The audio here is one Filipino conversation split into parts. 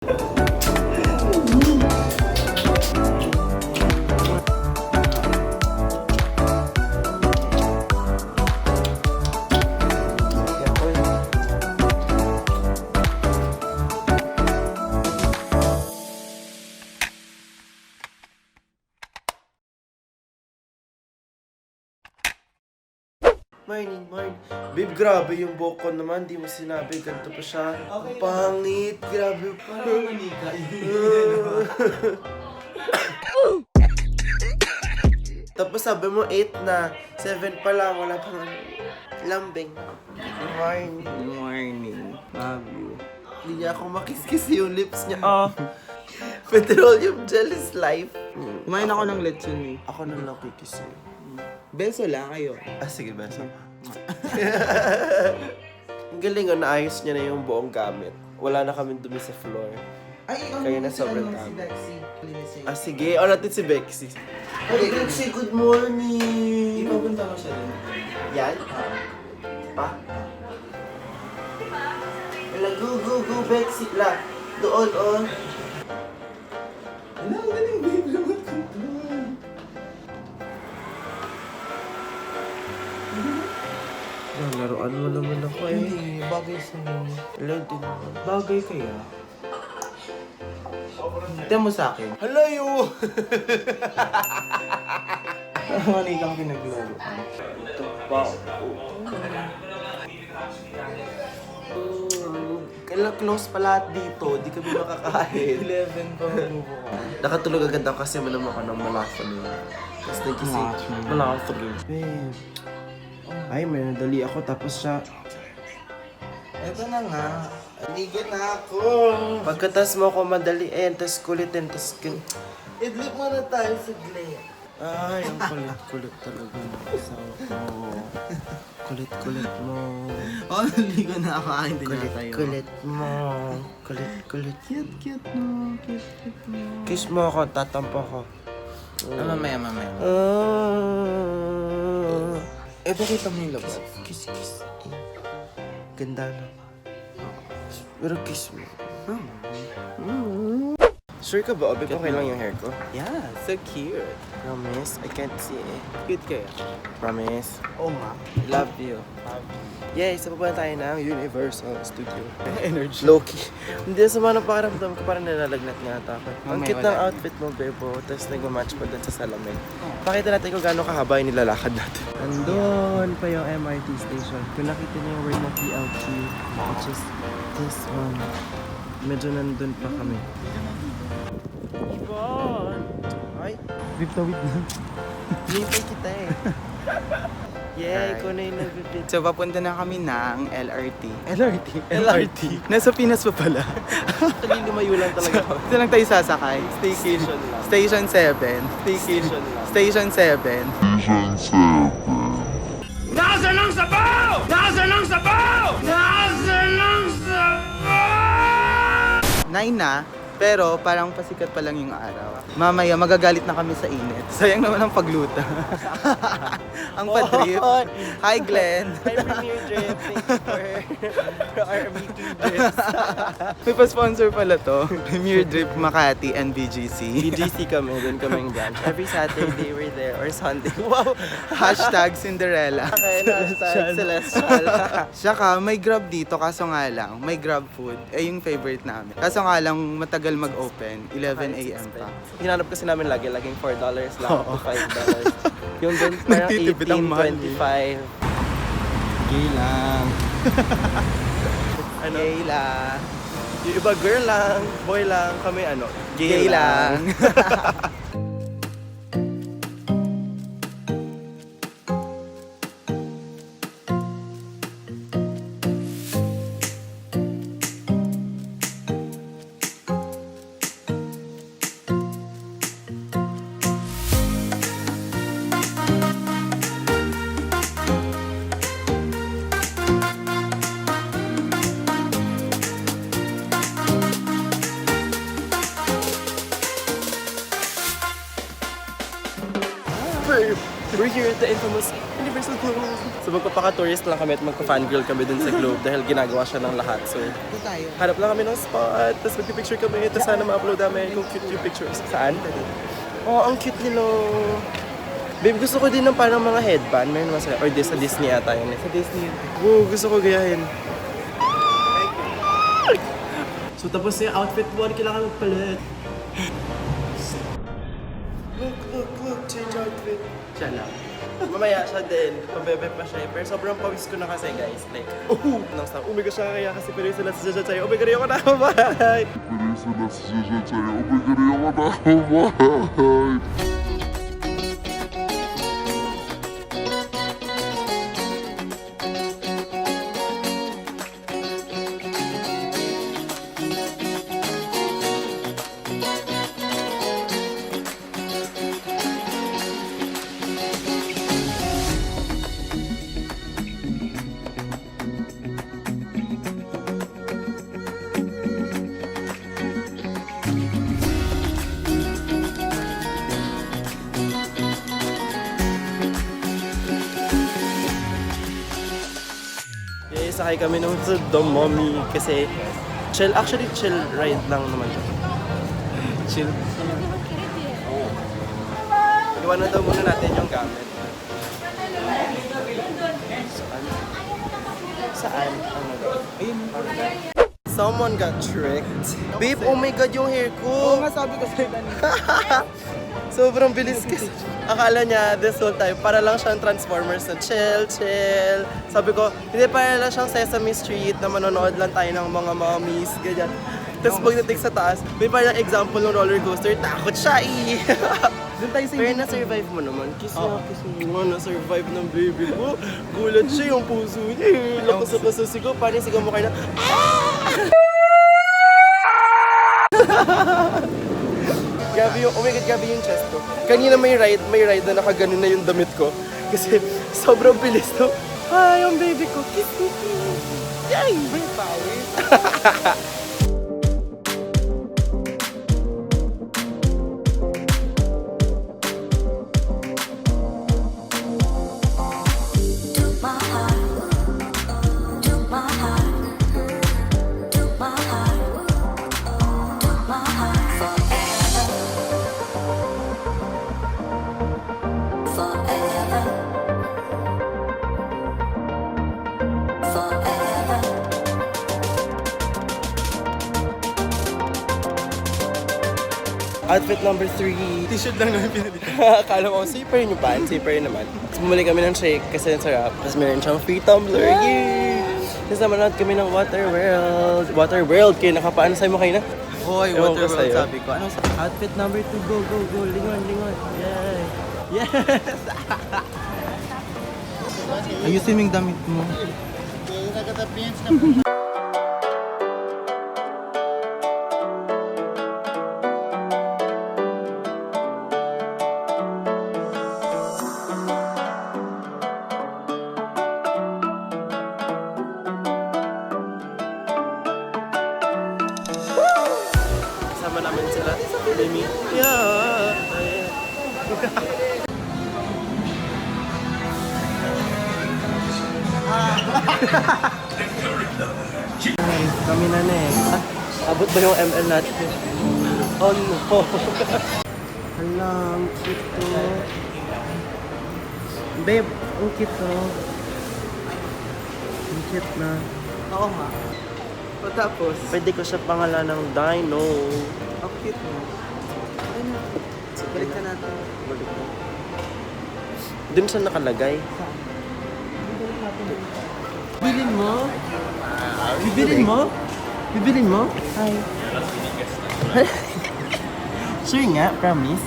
Morning. Babe, grabe yung buhok ko naman. Di mo sinabi. Ganito pa siya. Okay. Pangit. Grabe. Parang manika. Tapos sabi mo 8 na. 7 pa lang. Wala pang lambing. Good morning. Good morning. Love you. Hindi niya ako makiskis yung lips niya. Petroleum gel is life. Kumain ako ng lechon eh. Ako nang nakikis eh. Beso lang kayo. Sige, beso. Ang galing, naayos niya na yung buong gamit. Wala na kami dumi sa floor. Ay, Kaya na sobrang si dami. Bexy. Sige. Natin si Bexy. Hey, Bexy, good morning! Ipapunta ko siya din. Yan? Pa? Wala, go, Bexy. La, doon, on. Ano, ang galing, babe. Lamat ko to. Laruan mo naman ako eh. Hindi, bagay sa'yo. Alam din naman. Bagay kaya? Tignan mo sa akin. Halayo! Manikang pinaglaro. Ito pa. Kailan close pa lahat dito, di kami makakain. 11 pa magbubukas. Nakatulog agad ako kasi malaman ko ng malafon yun. Tapos nagising, malafon yun. Babe, ay may nadali ako tapos siya. Eto na nga. Aligan na ako. Pagkatas mo ako madaliin, tapos kulitin, tapos Idlip mo na tayo sa glen. ay, ang kulit talaga ng asawa ko. Kulit mo. Oh, naligo na ako. Hindi na tayo. Kulit mo. Kulit. Cute mo. Cute mo. Kiss mo ako, tatampo ko. Mamaya. Pakita mo yung labas. Kiss. Ganda na. Pero kiss mo. Sure ka ba, Obi? Okay lang yung hair ko? Yeah, so cute. Promise? I can't see eh. Cute kaya? Promise? Oo nga. Love you. Yay! Sa baba tayo ng Universal Studio. Energy. Loki. Hindi sa mga napakaramdam ko, parang nalalagnat nga ata ako. Ang cute ng outfit mo, Bebo. Tapos nag-match pa dun sa salamin. Pakita natin kung gaano kahaba yung nilalakad natin. Andun pa yung MRT station. Kung nakita niyo yung word na PLQ, which is this one. Medyo nandun pa kami. Ibon! Ay! Bip tawid na. Hinihintay kita eh. Yay! Ikaw na yung nag-bip. So, papunta na kami ng LRT. LRT? Nasa Pinas pa pala. Actually, lumayo lang talaga ako. Ito lang tayo sasakay. Staycation lang. Station 7. Staycation lang. Station 7. Nasaan ang sabaw? Nasaan ang sabaw? Nasaan ang sabaw? 9 na, pero parang pasikat pa lang yung araw. Mamaya, magagalit na kami sa init. Sayang naman ang pagluta. Ang padrip. Hi, Glenn. Hi, Premier Drip. Thank you for our weekly drips. May pa-sponsor pala to. Premier Drip Makati and BGC. BGC kami, doon kaming branch. Every Saturday we're there, or Sunday. Wow! Hashtag Cinderella. Okay, hashtag Celestial. Saka may Grab dito, kaso nga lang, may Grab food. Yung favorite namin. Kaso nga lang, matagal mag-open. 11 a.m. pa. Hinanap kasi namin laging $4 lang to $5. Yung doon parang Nagtitipid ang mahal 18, 25. Gay lang. Ano? Gay lang. Yung iba girl lang, boy lang, kami Gay lang. We're here at the infamous Universal Clothes. So magpapaka-tourist lang kami at magpa-fangirl kami dun sa Globe dahil ginagawa siya ng lahat. So Ito tayo. harap lang kami ng spot, tapos magpipicture kami, tapos sana ma-upload namin kung cute yung pictures. Saan? Oh, ang cute nila. Babe, gusto ko din ng parang mga headband. Meron naman sila. Or sa Disney ata yun. Sa Disney yun. Wow, gusto ko gayahin. So tapos yung outfit mo, kailangan magpalit. Look, change outfit. Siya lang. Mamaya siya din, pabebe pa siya. Pero sobrang pawis ko na kasi guys. Like, nang sa umiga siya kaya kasi pero sila sa Jaja Chayo. Umiga rin ako na, bye! Pero sila sa Jaja Chayo. Umiga rin ako na, bye! Sakay kami nung sa The Mommy kasi actually chill ride lang naman siya. Chill. Iwanan daw muna natin yung gamit. Saan? Ano daw? Ayun. Someone got tricked. Babe, oh my god yung hair ko! Oo nga sabi ko sa'yo kanina. Sobrang bilis kasi. Akala niya this whole time, para lang siyang Transformers na chill. Sabi ko, hindi, para lang siyang Sesame Street na manonood lang tayo ng mga mommies, ganyan. Tapos pagdating sa taas, may parang example ng roller coaster, takot siya Doon tayo sa Pero na-survive mo naman. Kiss mo. Na-survive ng baby ko. Gulat siya yung puso niya. Lakas sa sigaw. Parang sigaw mo kayo na, Grabe yung, oh my god, grabe yung chest ko. Kanina may ride na nakaganon na yung damit ko. Kasi sobrang bilis to. Hi, yung baby ko. Kiss me. Yay! May pawis. Outfit number 3. T-shirt lang namin pinili. Akala ko, zipper yung pants, zipper naman. Tapos bumalik kami ng shake kasi ang sarap. Tapos meron siyang free tumbler. Yay! Tapos naman kami ng Water World. Kaya nakapaano sa'yo mo kayo na? Hoy, Ewan ko Water World sa'yo. sabi ko. Ano sa... Outfit number 2, go. Lingon. Yay! Yes! Ayusin mo yung damit mo. Kasama namin sila. Mimi. Yeah! Kami na next. Abot ba yung ML natin? Oh no! Alam, cute to. Babe, ang cute to. Ang cute na. Oo nga. O tapos, Pwede ko siya pangalan ng Dino. ang cute mo. Ayun na. Balik ka natin. Balik ko. Doon siya nakalagay. Bilin mo? Bibilin mo? Hi. Sure nga, promise.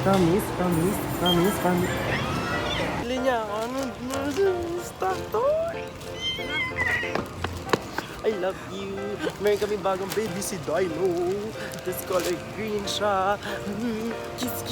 Promise. Bili niya ako. Stop to. I love you. Meron kami bagong baby si Dino. This color green siya. Kiss.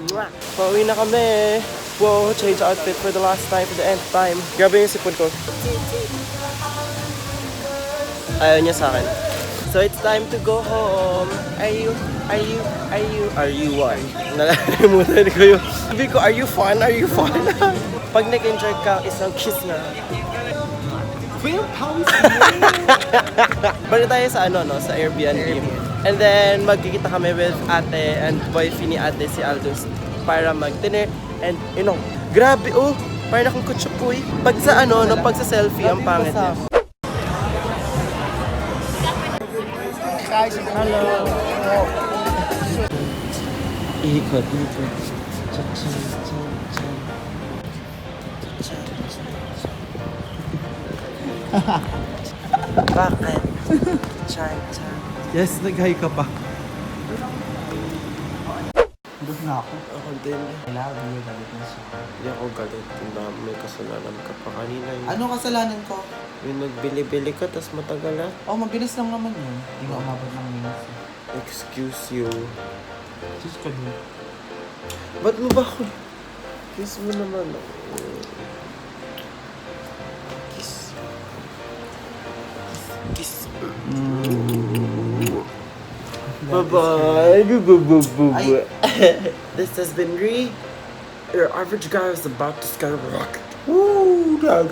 Mwah. Pauwi na kami. Wow, change outfit for the last time, for the nth time. Grabe yung sipon ko. Ayaw niya sa akin. So it's time to go home. Are you one? Nakalimutan ko yung sabi ko, are you fun? Are you fun? Pag nag-enjoy ka, isang kiss na. Balik tayo sa sa Airbnb. And then magkikita kami with ate and boyfriend ni ate si Aldous para mag-dinner. And grabe parang akong kutsupoy. Pag sa pag sa selfie, ang pangit niya. Hello. Ikot. Bakit? Chan. Yes, nag-hi ka pa. Doon na ako. Ako din. Kailangan mo galit na siya. Hindi ako galit. May kasalanan ka pa kanina. Ano kasalanan ko? Yung nagbili-bili ka, tas matagal na. Mabilis lang naman yun. Hindi nga umabot ng minutes. Excuse you. Sus ka din. Ba't mo ba ako? Kiss mo naman ako. Kiss. Bye-bye. This has been your average guy is about to skyrocket. Woo! Go.